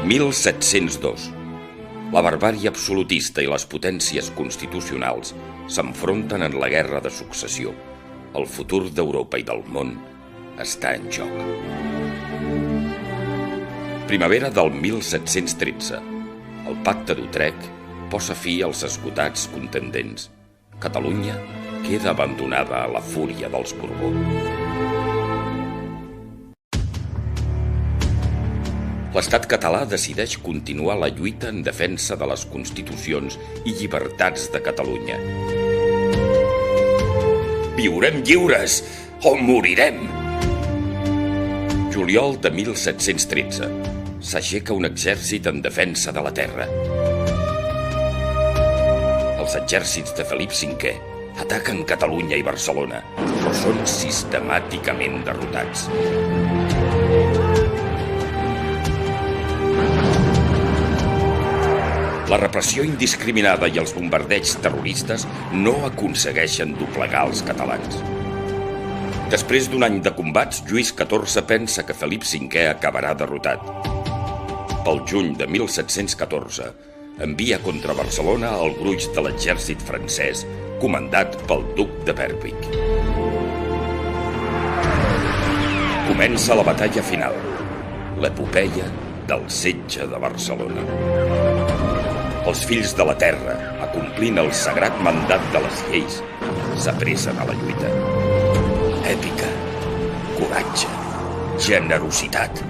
1702. La barbàrie absolutista i les potències constitucionals s'enfronten en la guerra de successió. El futur d'Europa i del món està en joc. Primavera del 1713. El pacte d'Utrecht posa fi als esgotats contendents. Catalunya queda abandonada a la fúria dels Borbó. L'estat català decideix continuar la lluita en defensa de les constitucions i llibertats de Catalunya. Viurem lliures o morirem! Juliol de 1713. S'aixeca un exèrcit en defensa de la terra. Els exèrcits de Felip V ataquen Catalunya i Barcelona, però són sistemàticament derrotats. La repressió indiscriminada i els bombardeigs terroristes no aconsegueixen doblegar els catalans. Després d'un any de combats, Lluís XIV pensa que Felip V acabarà derrotat. Pel juny de 1714, envia contra Barcelona el gruix de l'exèrcit francès, comandat pel duc de Berwick. Comença la batalla final, l'epopeia del setge de Barcelona. Els fills de la terra, acomplint el sagrat mandat de les lleis, s'apressen a la lluita. Èpica, coratge, generositat.